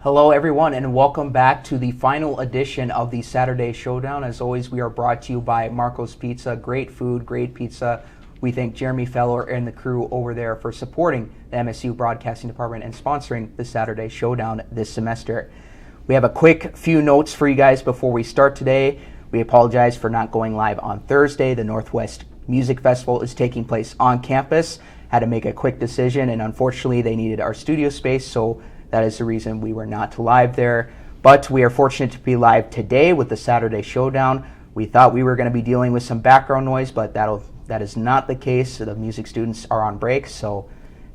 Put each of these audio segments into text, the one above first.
Hello, everyone, and welcome back to the final edition of the Saturday Showdown. As always, we are brought to you by Marco's Pizza. Great food, great pizza. We thank Jeremy Feller and the crew over there for supporting the MSU Broadcasting Department and sponsoring the Saturday Showdown this semester. We have a quick few notes for you guys before we start today. We apologize for not going live on Thursday. The Northwest Music Festival is taking place on campus. Had to make a quick decision, and unfortunately they needed our studio space, so that is the reason we were not live there. But we are fortunate to be live today with the Saturday Showdown. We thought we were going to be dealing with some background noise, but that is not the case. The music students are on break, so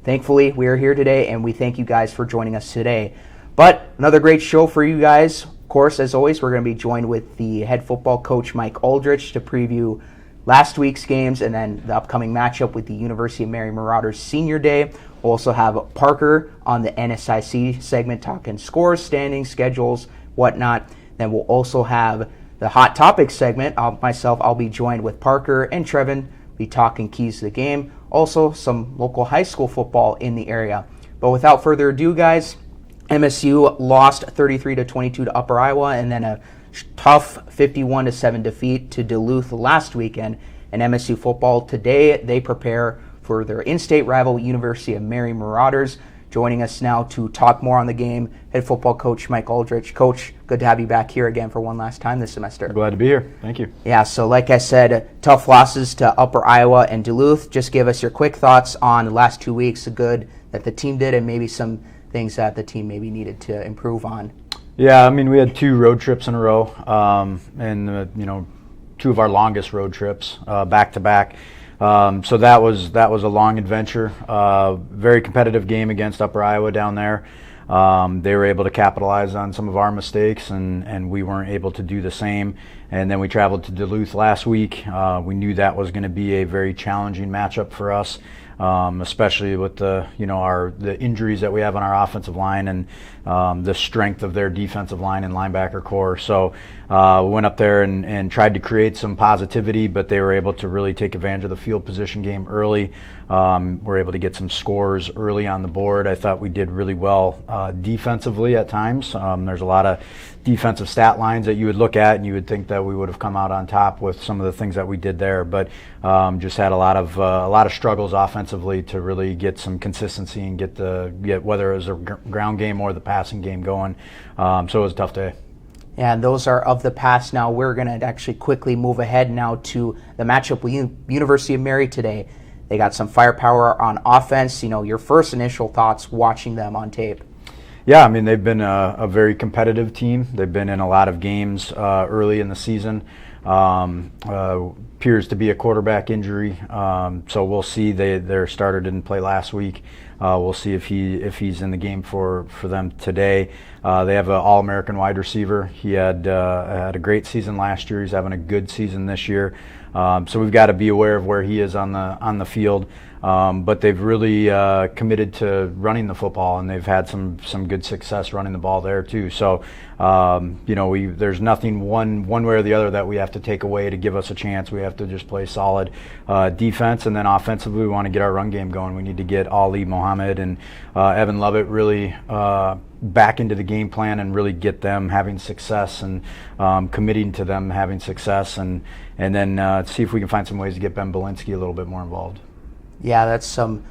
thankfully we are here today, and we thank you guys for joining us today. But another great show for you guys. Of course, as always, we're going to be joined with the head football coach, Mike Aldrich, to preview last week's games and then the upcoming matchup with the University of Mary Marauders Senior Day. We'll also have Parker on the NSIC segment talking scores, standings, schedules, whatnot. Then we'll also have the Hot Topics segment. I'll be joined with Parker and Trevin, be talking keys to the game. Also, some local high school football in the area. But without further ado, guys, MSU lost 33-22 to Upper Iowa, and then a tough 51-7 defeat to Duluth last weekend. And MSU football today, they prepare for their in-state rival, University of Mary Marauders. Joining us now to talk more on the game, head football coach Mike Aldrich. Coach, good to have you back here again for one last time this semester. Glad to be here. Thank you. Yeah, so like I said, tough losses to Upper Iowa and Duluth. Just give us your quick thoughts on the last 2 weeks, the good that the team did and maybe some things that the team maybe needed to improve on. Yeah, I mean, we had 2 road trips in a row, and 2 of our longest road trips back to back. So that was a long adventure. Very competitive game against Upper Iowa down there. They were able to capitalize on some of our mistakes, and we weren't able to do the same. And then we traveled to Duluth last week. We knew that was going to be a very challenging matchup for us, especially with the injuries that we have on our offensive line and the strength of their defensive line and linebacker core. So we went up there and tried to create some positivity, but they were able to really take advantage of the field position game early. We're able to get some scores early on the board. I thought we did really well defensively at times. There's a lot of defensive stat lines that you would look at and you would think that we would have come out on top with some of the things that we did there, but just had a lot of struggles offensively to really get some consistency and get whether it was a ground game or the passing game going. So it was a tough day. Yeah, and those are of the past now. We're going to actually quickly move ahead now to the matchup with University of Mary today. They got some firepower on offense. Your first initial thoughts watching them on tape. Yeah, I mean, they've been a very competitive team. They've been in a lot of games early in the season. Appears to be a quarterback injury, so we'll see. Their starter didn't play last week. We'll see if he's in the game for them today. They have an All-American wide receiver. He had a great season last year. He's having a good season this year. So we've got to be aware of where he is on the field. But they've really committed to running the football, and they've had some good success running the ball there too. So there's nothing one way or the other that we have to take away to give us a chance. We have to just play solid defense, and then offensively we want to get our run game going. We need to get Ali Mohammed and Evan Lovett really back into the game plan and really get them having success and committing to them having success, and then see if we can find some ways to get Ben Belinsky a little bit more involved. Yeah, that's some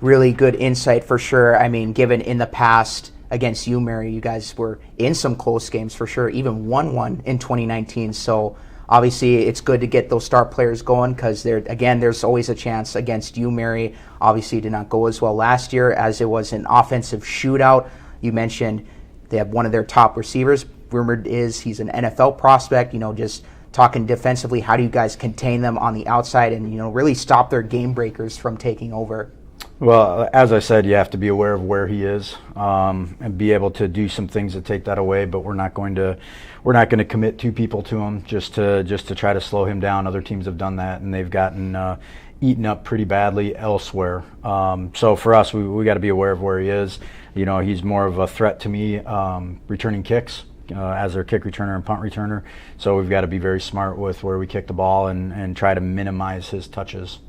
really good insight for sure. I mean, given in the past against UMary, you guys were in some close games for sure, even won one in 2019. So obviously it's good to get those star players going because there's always a chance against UMary. Obviously did not go as well last year as it was an offensive shootout. You mentioned they have one of their top receivers. Rumored is he's an NFL prospect, just talking defensively, how do you guys contain them on the outside and really stop their game breakers from taking over? Well, as I said, you have to be aware of where he is and be able to do some things to take that away. But we're not going to commit 2 people to him just to try to slow him down. Other teams have done that, and they've gotten eaten up pretty badly elsewhere. So for us, we got to be aware of where he is. He's more of a threat to me returning kicks. As their kick returner and punt returner. So we've got to be very smart with where we kick the ball and try to minimize his touches.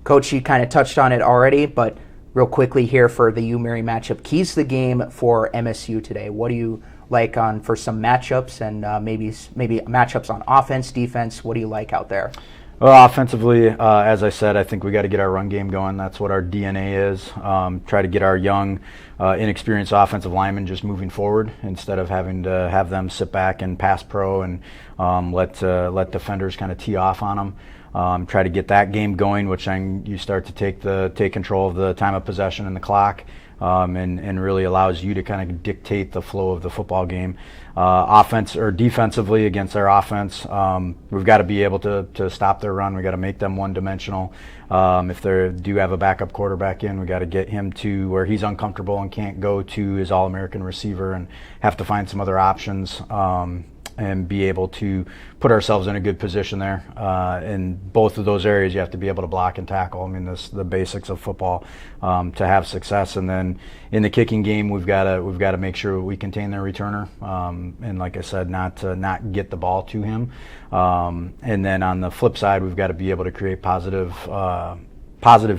Coach, you kind of touched on it already, but real quickly here for the UMary matchup, keys to the game for MSU today. What do you like for some matchups and maybe matchups on offense, defense? What do you like out there? Well, offensively, as I said, I think we got to get our run game going. That's what our DNA is. Try to get our young, inexperienced offensive linemen just moving forward instead of having to have them sit back and pass pro and let defenders kind of tee off on them. Try to get that game going, which then you start to take control of the time of possession and the clock. And really allows you to kind of dictate the flow of the football game. Offense or defensively against their offense, we've got to be able to stop their run. We've got to make them one-dimensional. If they do have a backup quarterback in, we've got to get him to where he's uncomfortable and can't go to his All-American receiver and have to find some other options. And be able to put ourselves in a good position there. In both of those areas, you have to be able to block and tackle. I mean, this the basics of football to have success. And then in the kicking game, we've got to make sure we contain their returner. And like I said, not get the ball to him. And then on the flip side, we've got to be able to create positive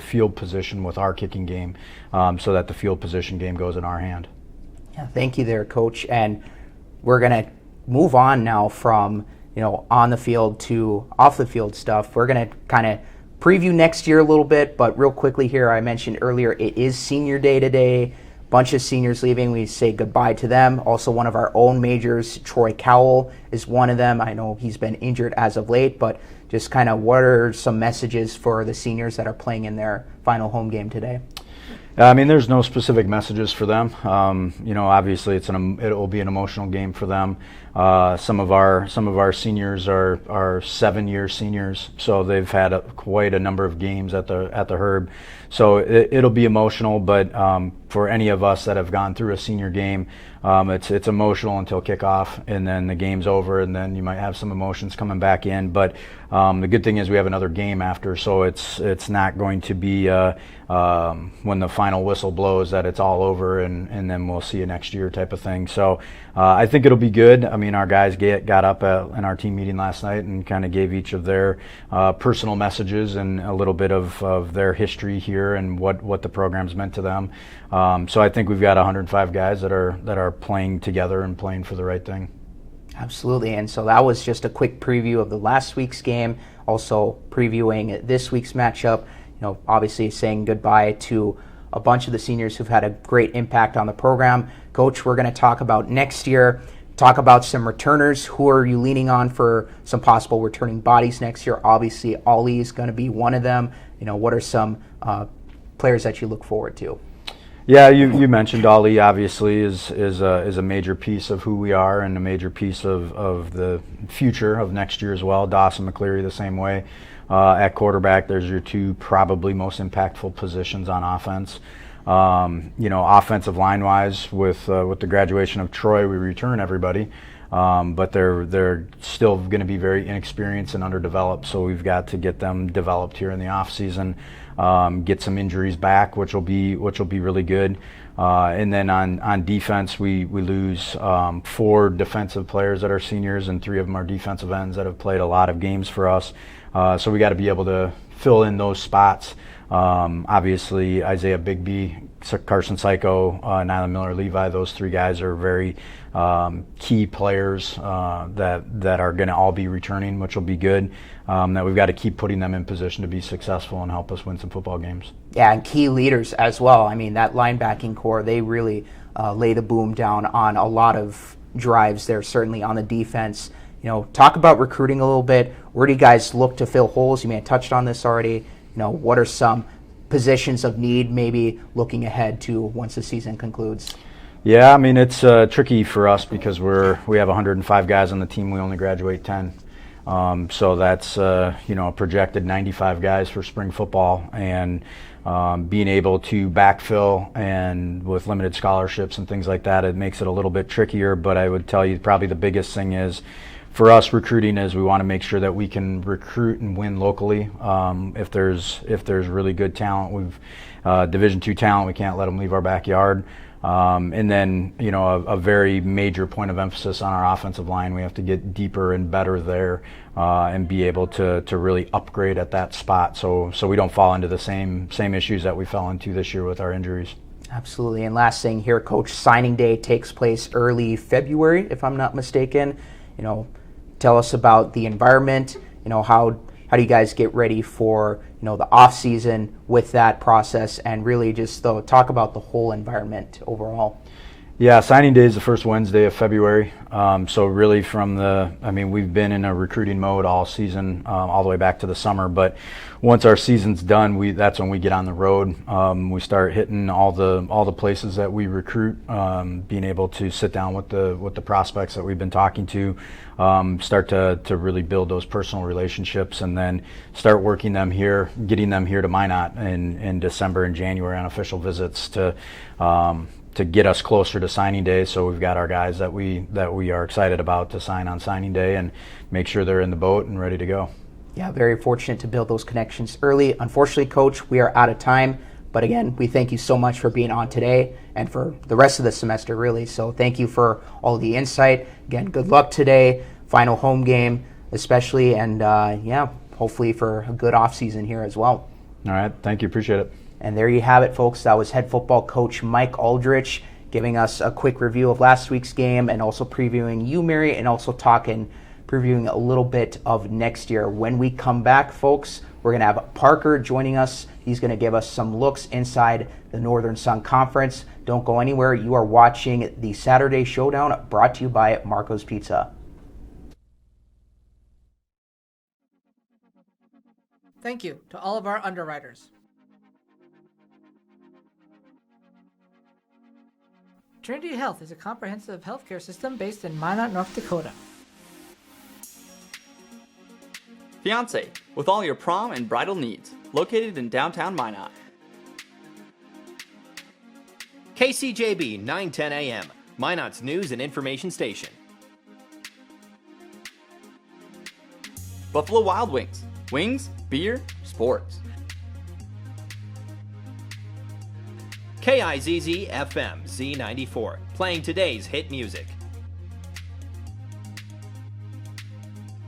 field position with our kicking game, so that the field position game goes in our hand. Yeah, thank you there, Coach. And we're gonna move on now from on the field to off the field stuff. We're going to kind of preview next year a little bit, but real quickly here, I mentioned earlier, it is senior day today. Bunch of seniors leaving. We say goodbye to them. Also, one of our own majors, Troy Cowell, is one of them. I know he's been injured as of late, but just kind of what are some messages for the seniors that are playing in their final home game today? I mean, there's no specific messages for them. Obviously, it will be an emotional game for them. Some of our seniors are 7-year seniors, so they've had quite a number of games at the Herb. So it'll be emotional, but for any of us that have gone through a senior game, it's emotional until kickoff, and then the game's over, and then you might have some emotions coming back in. But the good thing is we have another game after, so it's not going to be when the final whistle blows that it's all over, and then we'll see you next year type of thing. So I think it'll be good. I mean, our guys got up in our team meeting last night and kind of gave each of their personal messages and a little bit of their history here and what the program's meant to them. So I think we've got 105 guys that are playing together and playing for the right thing. Absolutely, and so that was just a quick preview of the last week's game, also previewing this week's matchup. Obviously saying goodbye to a bunch of the seniors who've had a great impact on the program. Coach, we're going to talk about next year, talk about some returners. Who are you leaning on for some possible returning bodies next year? Obviously, Ollie is going to be one of them. What are some players that you look forward to? Yeah, you mentioned Ali. Obviously, is a major piece of who we are and a major piece of the future of next year as well. Dawson McCleary the same way. At quarterback, there's your two probably most impactful positions on offense. Offensive line wise, with the graduation of Troy, we return everybody. But they're still going to be very inexperienced and underdeveloped, so we've got to get them developed here in the off season. Get some injuries back, which will be really good. And then on defense, we lose 4 defensive players that are seniors, and 3 of them are defensive ends that have played a lot of games for us. So we got to be able to fill in those spots. Obviously, Isaiah Bigby, Carson Psycho, Nylan Miller-Levi, those 3 guys are very key players that are going to all be returning, which will be good. That we've got to keep putting them in position to be successful and help us win some football games. Yeah, and key leaders as well. I mean, that linebacking core, they really lay the boom down on a lot of drives there, certainly on the defense. Talk about recruiting a little bit. Where do you guys look to fill holes? You may have touched on this already. What are some positions of need maybe looking ahead to once the season concludes? Yeah, I mean, it's tricky for us because we have 105 guys on the team. We only graduate 10. So that's a projected 95 guys for spring football, and being able to backfill and with limited scholarships and things like that, it makes it a little bit trickier. But I would tell you probably the biggest thing is for us recruiting is we want to make sure that we can recruit and win locally. If there's really good talent, we've Division II talent, we can't let them leave our backyard. And then, a very major point of emphasis on our offensive line. We have to get deeper and better there and be able to really upgrade at that spot so we don't fall into the same issues that we fell into this year with our injuries. Absolutely. And last thing here, Coach, signing day takes place early February, if I'm not mistaken. Tell us about the environment. How do you guys get ready for the off season with that process, and really just talk about the whole environment overall. Yeah, signing day is the first Wednesday of February. So really we've been in a recruiting mode all season, all the way back to the summer. But once our season's done, that's when we get on the road. We start hitting all the places that we recruit, being able to sit down with the prospects that we've been talking to, start to really build those personal relationships, and then start working them here, getting them here to Minot in December and January on official visits to get us closer to signing day. So we've got our guys that we are excited about to sign on signing day and make sure they're in the boat and ready to go. Yeah, very fortunate to build those connections early. Unfortunately, Coach, we are out of time. But again, we thank you so much for being on today and for the rest of the semester, really. So thank you for all the insight. Again, good luck today. Final home game especially. And hopefully for a good off season here as well. All right. Thank you. Appreciate it. And there you have it, folks. That was head football coach Mike Aldrich giving us a quick review of last week's game and also previewing UMary and also previewing a little bit of next year. When we come back, folks, we're going to have Parker joining us. He's going to give us some looks inside the Northern Sun Conference. Don't go anywhere. You are watching the Saturday Showdown, brought to you by Marco's Pizza. Thank you to all of our underwriters. Trinity Health is a comprehensive healthcare system based in Minot, North Dakota. Fiance, with all your prom and bridal needs, located in downtown Minot. KCJB 910 AM, Minot's news and information station. Buffalo Wild Wings, wings, beer, sports. KIZZ FM Z94, playing today's hit music.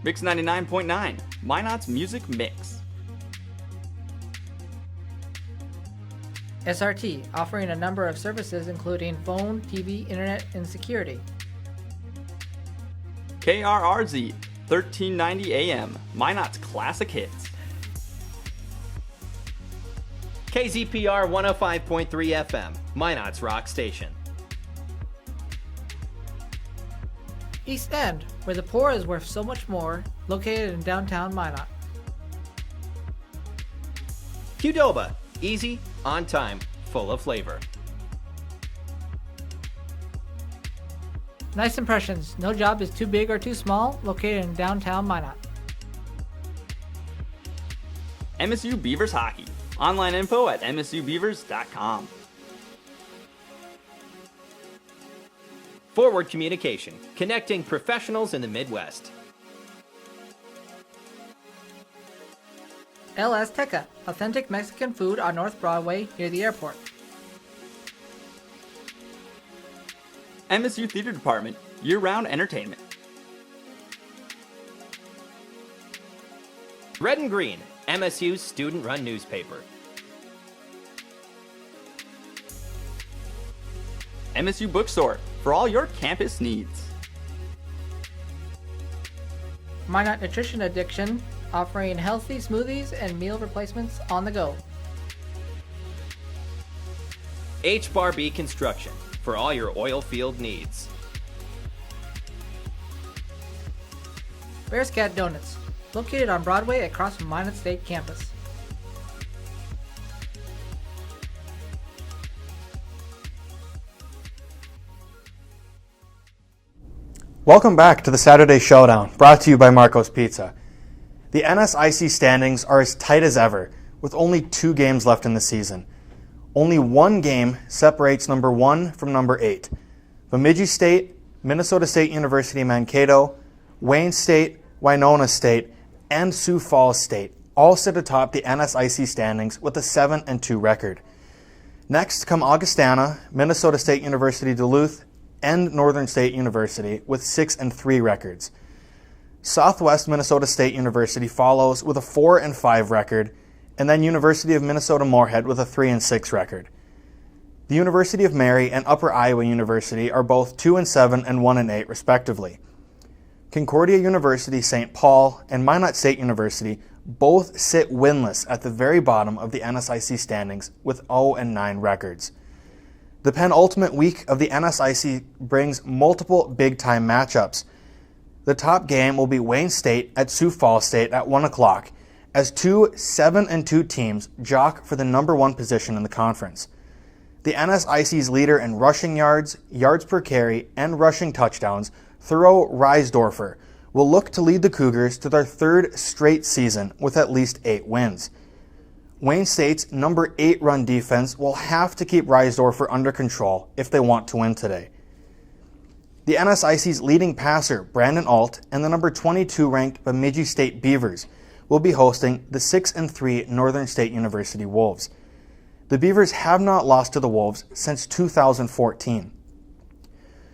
Mix 99.9, Minot's music mix. SRT, offering a number of services including phone, TV, internet, and security. KRRZ, 1390 AM, Minot's classic hits. KZPR 105.3 FM, Minot's rock station. East End, where the poor is worth so much more, located in downtown Minot. Qdoba, easy, on time, full of flavor. Nice Impressions, no job is too big or too small, located in downtown Minot. MSU Beavers Hockey, online info at msubeavers.com. Forward Communication, connecting professionals in the Midwest. El Azteca, authentic Mexican food on North Broadway near the airport. MSU Theater Department, year-round entertainment. Red and Green, MSU's student-run newspaper. MSU Bookstore, for all your campus needs. Minot Nutrition Addiction, offering healthy smoothies and meal replacements on the go. H-Bar-B Construction, for all your oil field needs. Bear's Cat Donuts, located on Broadway across from Minot State campus. Welcome back to the Saturday Showdown, brought to you by Marco's Pizza. The NSIC standings are as tight as ever, with only 2 games left in the season. Only 1 game separates number 1 from number 8. Bemidji State, Minnesota State University Mankato, Wayne State, Winona State, and Sioux Falls State all sit atop the NSIC standings with a 7-2 record. Next come Augustana, Minnesota State University Duluth, and Northern State University with 6-3 records. Southwest Minnesota State University follows with a 4-5 record, and then University of Minnesota Moorhead with a 3-6 record. The University of Mary and Upper Iowa University are both 2-7 and 1-8 respectively. Concordia University St. Paul and Minot State University both sit winless at the very bottom of the NSIC standings with 0-9 records. The penultimate week of the NSIC brings multiple big-time matchups. The top game will be Wayne State at Sioux Falls State at 1 o'clock as two 7-2 teams jock for the number 1 position in the conference. The NSIC's leader in rushing yards, yards per carry, and rushing touchdowns, Thoreau Reisdorfer, will look to lead the Cougars to their 3rd straight season with at least 8 wins. Wayne State's number 8 run defense will have to keep Reisdorfer under control if they want to win today. The NSIC's leading passer, Brandon Alt, and the number 22 ranked Bemidji State Beavers will be hosting the 6-3 Northern State University Wolves. The Beavers have not lost to the Wolves since 2014.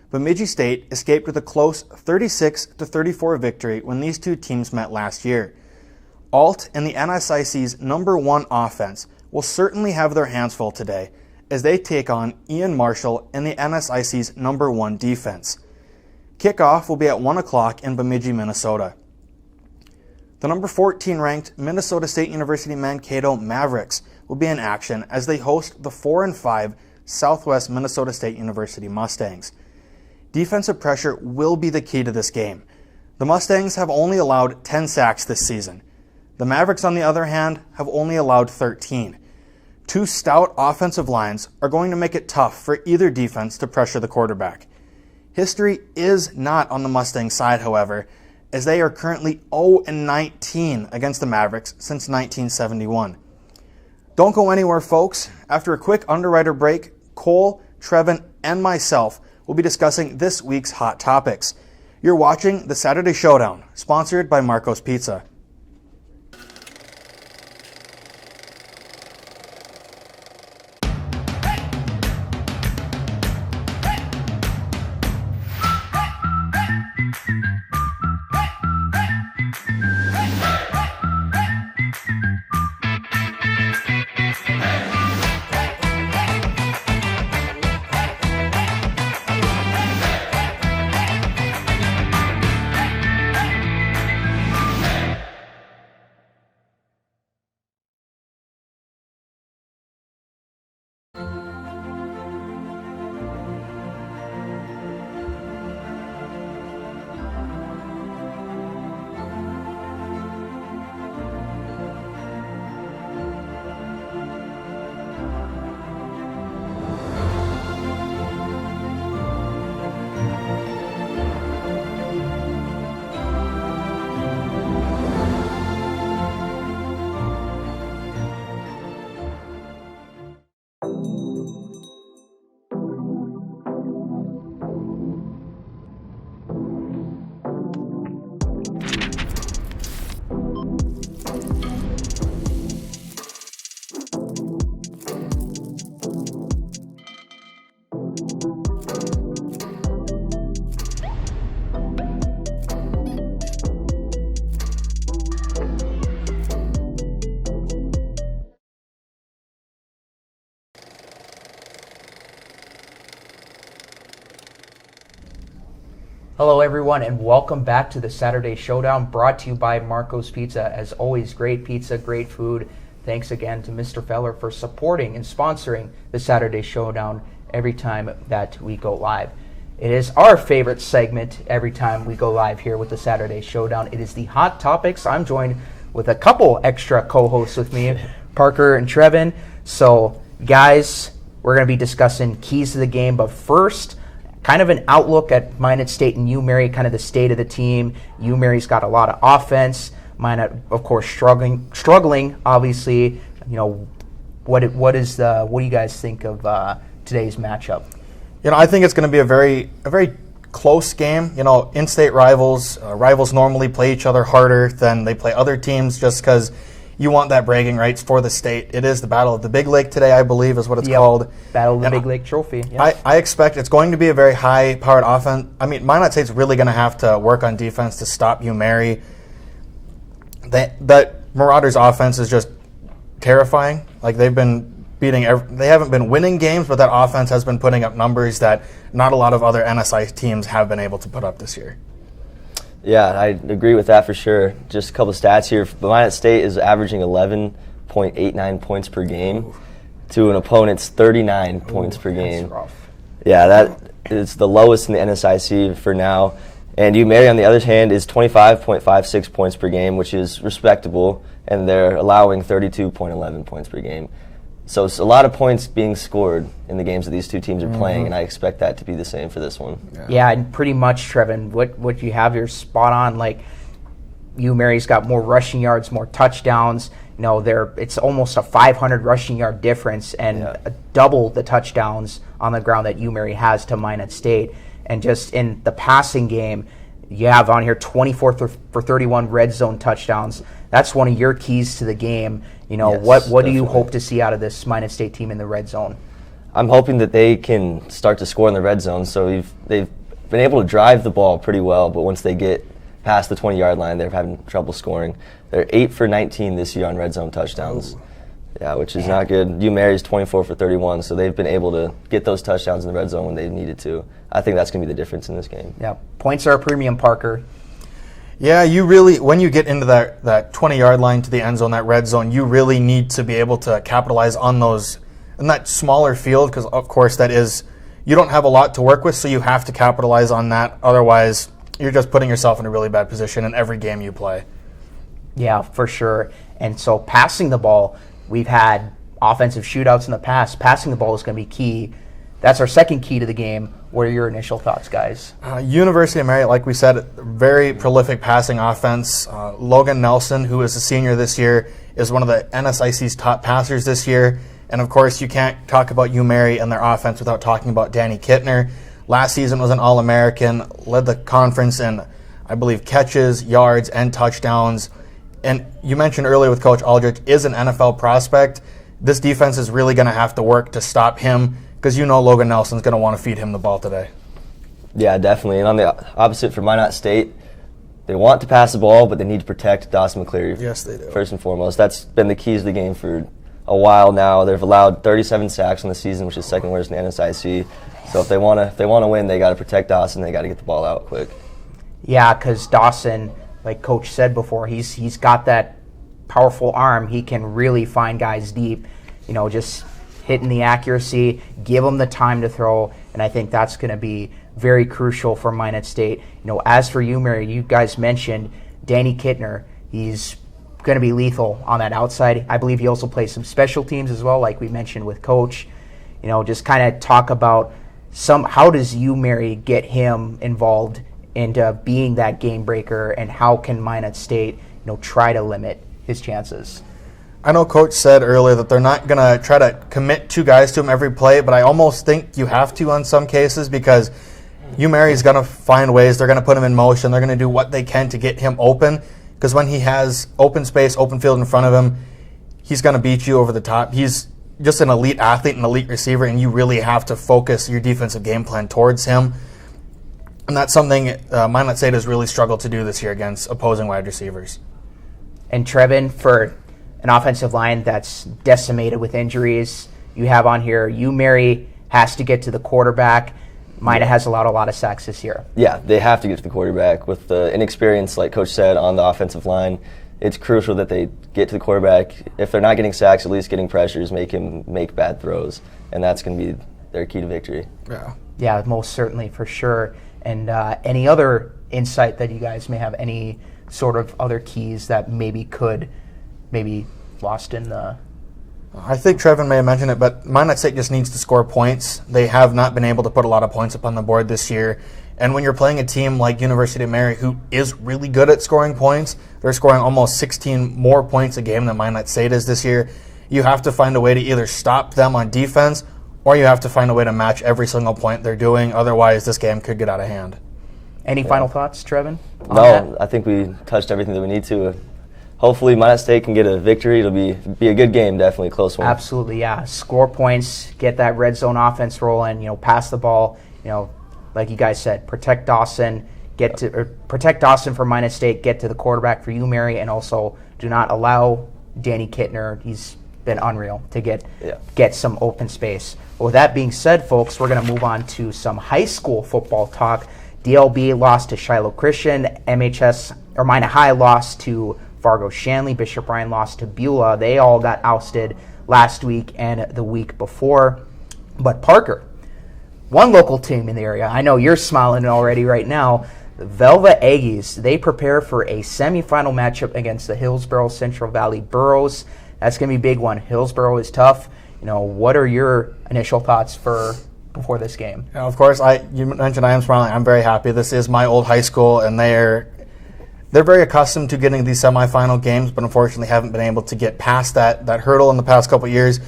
Bemidji State escaped with a close 36-34 victory when these two teams met last year. Alt and the NSIC's number 1 offense will certainly have their hands full today as they take on Ian Marshall and the NSIC's number 1 defense. Kickoff will be at 1 o'clock in Bemidji, Minnesota. The number 14 ranked Minnesota State University Mankato Mavericks will be in action as they host the 4-5 Southwest Minnesota State University Mustangs. Defensive pressure will be the key to this game. The Mustangs have only allowed 10 sacks this season. The Mavericks, on the other hand, have only allowed 13. Two stout offensive lines are going to make it tough for either defense to pressure the quarterback. History is not on the Mustang side, however, as they are currently 0-19 against the Mavericks since 1971. Don't go anywhere, folks. After a quick underwriter break, Cole, Trevin, and myself will be discussing this week's hot topics. You're watching the Saturday Showdown, sponsored by Marco's Pizza. Hello everyone and welcome back to the Saturday Showdown, brought to you by Marco's Pizza. As always, great pizza, great food. Thanks again to Mr. Feller for supporting and sponsoring the Saturday Showdown every time that we go live. It is our favorite segment every time we go live here with the Saturday Showdown. It is the Hot Topics. I'm joined with a couple extra co-hosts with me, Parker and Trevin. So guys, we're going to be discussing keys to the game, but first, kind of an outlook at Minot State and UMary, kind of the state of the team. UMary's got a lot of offense. Minot, of course, struggling. Obviously, you know, what do you guys think of today's matchup? You know, I think it's going to be a very close game. You know, in-state rivals normally play each other harder than they play other teams, just because you want that bragging rights for the state. It is the Battle of the Big Lake today, I believe, is what it's called. Battle of the And Big Lake Trophy. Yep. I expect it's going to be a very high-powered offense. I mean, Minot State's really going to have to work on defense to stop UMary. That Marauders offense is just terrifying. Like, they've been they haven't been winning games, but that offense has been putting up numbers that not a lot of other NSI teams have been able to put up this year. Yeah, I agree with that for sure. Just a couple of stats here. Minot State is averaging 11.89 points per game to an opponent's 39 points per game. That's rough. Yeah, that is the lowest in the NSIC for now. And UMary, on the other hand, is 25.56 points per game, which is respectable, and they're allowing 32.11 points per game. So it's a lot of points being scored in the games that these two teams are playing, and I expect that to be the same for this one. Yeah, and pretty much, Trevin, what you have here spot on. Like, UMary's got more rushing yards, more touchdowns. You know, it's almost a 500 rushing yard difference and double the touchdowns on the ground that UMary has to Minot State. And just in the passing game, you have on here 24 for 31 red zone touchdowns. That's one of your keys to the game. You know, Yes, what do you definitely. hope to see out of this Minot State team in the red zone? I'm hoping that they can start to score in the red zone. So they've been able to drive the ball pretty well, but once they get past the 20-yard line, they're having trouble scoring. They're 8 for 19 this year on red zone touchdowns. Yeah, which is not good. UMary's 24 for 31, so they've been able to get those touchdowns in the red zone when they needed to. I think that's going to be the difference in this game. Yeah, points are a premium, Parker. Yeah, you really, when you get into that 20-yard line to the end zone, that red zone, you really need to be able to capitalize on those in that smaller field because, of course, that is, you don't have a lot to work with, so you have to capitalize on that. Otherwise, you're just putting yourself in a really bad position in every game you play. Yeah, for sure. And so passing the ball, we've had offensive shootouts in the past. Passing the ball is going to be key. That's our second key to the game. What are your initial thoughts, guys? University of Mary, like we said, very prolific passing offense. Logan Nelson, who is a senior this year, is one of the NSIC's top passers this year. And, of course, you can't talk about UMary and their offense without talking about Danny Kittner. Last season was an All-American, led the conference in, I believe, catches, yards, and touchdowns. And you mentioned earlier with Coach Aldrich is an NFL prospect. This defense is really going to have to work to stop him because you know Logan Nelson's going to want to feed him the ball today. Yeah, definitely. And on the opposite for Minot State, they want to pass the ball, but they need to protect Dawson McCleary. Yes, they do. First and foremost. That's been the keys to the game for a while now. They've allowed 37 sacks in the season, which is second worst in the NSIC. So if they want to win, they got to protect Dawson. They got to get the ball out quick. Yeah, because Dawson, like Coach said before, he's got that powerful arm. He can really find guys deep. You know, just hitting the accuracy, give them the time to throw, and I think that's going to be very crucial for Minot State. You know, as for UMary, you guys mentioned Danny Kittner. He's going to be lethal on that outside. I believe he also plays some special teams as well, like we mentioned with Coach. You know, just kind of talk about how does UMary get him involved into being that game breaker, and how can Minot State, try to limit his chances? I know Coach said earlier that they're not going to try to commit two guys to him every play, but I almost think you have to on some cases because UMary is going to find ways. They're going to put him in motion. They're going to do what they can to get him open because when he has open space, open field in front of him, he's going to beat you over the top. He's just an elite athlete, an elite receiver, and you really have to focus your defensive game plan towards him. And that's something Minot State has really struggled to do this year against opposing wide receivers. And Trevin, for an offensive line that's decimated with injuries, you have on here UMary has to get to the quarterback. Minot has allowed a lot of sacks this year. Yeah, they have to get to the quarterback. With the inexperience, like Coach said, on the offensive line, it's crucial that they get to the quarterback. If they're not getting sacks, at least getting pressures, make him make bad throws. And that's going to be their key to victory. Yeah, most certainly, for sure. And any other insight that you guys may have, any sort of other keys that maybe lost in the... I think Trevin may have mentioned it, but Minot State just needs to score points. They have not been able to put a lot of points up on the board this year. And when you're playing a team like University of Mary, who is really good at scoring points, they're scoring almost 16 more points a game than Minot State is this year. You have to find a way to either stop them on defense, or you have to find a way to match every single point they're doing. Otherwise, this game could get out of hand. Any final thoughts, Trevin? No, I think we touched everything that we need to. hopefully Minot State can get a victory. It'll be a good game, definitely a close one. Absolutely, yeah. Score points, get that red zone offense rolling, pass the ball, like you guys said, protect Dawson, protect Dawson for Minot State, get to the quarterback for UMary, and also do not allow Danny Kittner, he's been unreal, to get some open space. Well, with that being said, folks, we're going to move on to some high school football talk. DLB lost to Shiloh Christian, Minot High lost to Fargo Shanley, Bishop Ryan lost to Beulah. They all got ousted last week and the week before. But Parker, one local team in the area, I know you're smiling already right now, the Velva Aggies, they prepare for a semifinal matchup against the Hillsborough Central Valley Burros. That's going to be a big one. Hillsborough is tough. What are your initial thoughts before this game? Of course, you mentioned I am smiling. I'm very happy. This is my old high school, and they're very accustomed to getting these semifinal games, but unfortunately haven't been able to get past that hurdle in the past couple of years.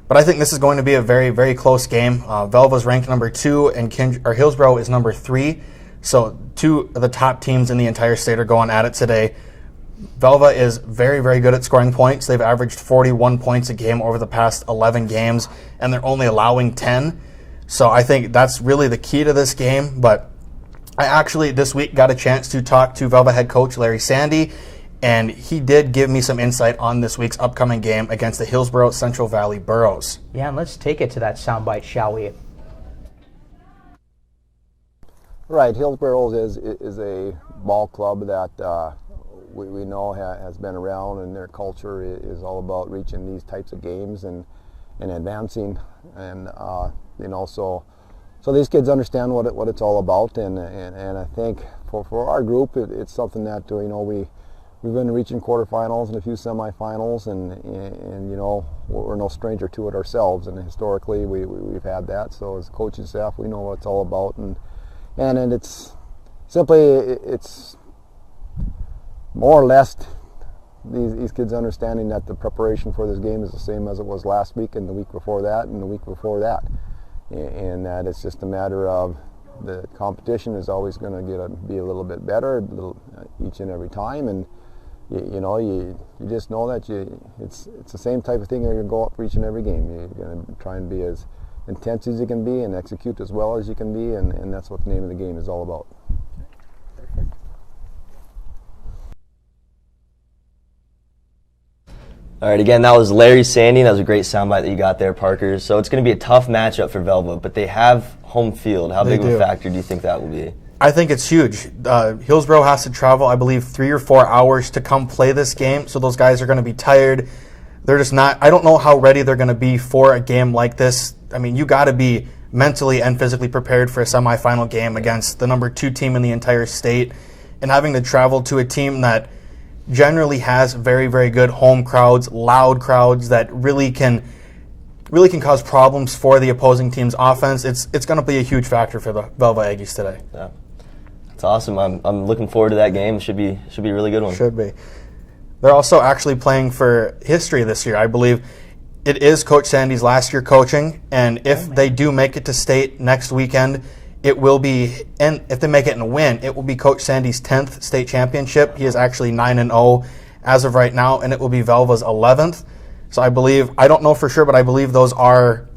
But I think this is going to be a very, very close game. Velva's ranked number 2, and Hillsborough is number 3. So 2 of the top teams in the entire state are going at it today. Velva is very, very good at scoring points. They've averaged 41 points a game over the past 11 games, and they're only allowing 10. So I think that's really the key to this game. But I actually this week got a chance to talk to Velva head coach Larry Sandy, and he did give me some insight on this week's upcoming game against the Hillsborough Central Valley Burros. Yeah, and let's take it to that soundbite, shall we? Right, Hillsborough is a ball club that we know has been around, and their culture is all about reaching these types of games and advancing, and so these kids understand what it's all about, and I think for our group it's something that we've been reaching quarterfinals and a few semifinals, and we're no stranger to it ourselves, and historically we've had that. So as coaching staff, we know what it's all about, and it's simply it's more or less these kids understanding that the preparation for this game is the same as it was last week and the week before that and the week before that, and that it's just a matter of the competition is always going to be a little bit better each and every time, and you just know that it's the same type of thing. You're going to go up for each and every game. You're going to try and be as intense as you can be and execute as well as you can be, and that's what the name of the game is all about. All right, again, that was Larry Sandy. That was a great soundbite that you got there, Parker. So it's going to be a tough matchup for Velva, but they have home field. How big of a factor do you think that will be? I think it's huge. Hillsborough has to travel, I believe, 3 or 4 hours to come play this game, so those guys are going to be tired. They're just not, I don't know how ready they're going to be for a game like this. I mean, you got to be mentally and physically prepared for a semifinal game against the number 2 team in the entire state, and having to travel to a team that generally has very, very good home crowds, loud crowds that really can cause problems for the opposing team's offense. It's going to be a huge factor for the Velva Aggies today. Yeah, that's awesome. I'm looking forward to that game. Should be a really good one. Should be. They're also actually playing for history this year. I believe it is Coach Sandy's last year coaching, and if they do make it to state next weekend, it will be, and if they make it and win, it will be Coach Sandy's 10th state championship. He is actually 9-0 as of right now, and it will be Velva's 11th. So I don't know for sure, but I believe those are,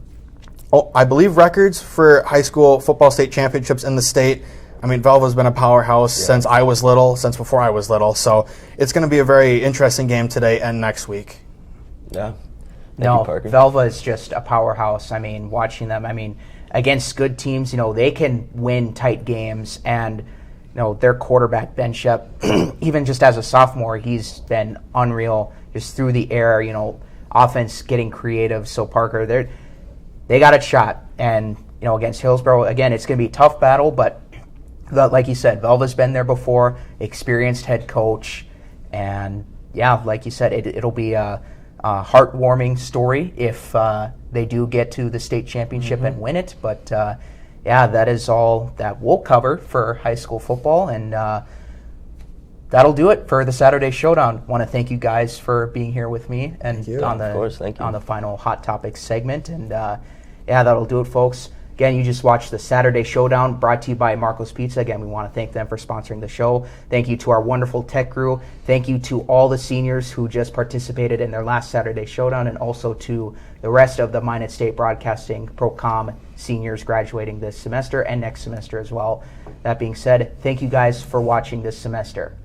records for high school football state championships in the state. I mean, Velva's been a powerhouse since before I was little. So it's going to be a very interesting game today and next week. Yeah. No, Velva is just a powerhouse. I mean, watching them, against good teams, they can win tight games, and their quarterback Ben Shep, even just as a sophomore, he's been unreal just through the air, offense getting creative. So Parker, they got a shot, and against Hillsborough, again, it's going to be a tough battle, but like you said, Velva's been there before, experienced head coach, and yeah, like you said, it'll be a heartwarming story if they do get to the state championship and win it. But that is all that we'll cover for high school football, and that'll do it for the Saturday Showdown. Want to thank you guys for being here with me and on the final Hot Topics segment. And that'll do it, folks. Again, you just watched the Saturday Showdown brought to you by Marco's Pizza. Again, we want to thank them for sponsoring the show. Thank you to our wonderful tech crew. Thank you to all the seniors who just participated in their last Saturday Showdown, and also to the rest of the Minot State Broadcasting Pro-Com seniors graduating this semester and next semester as well. That being said, thank you guys for watching this semester.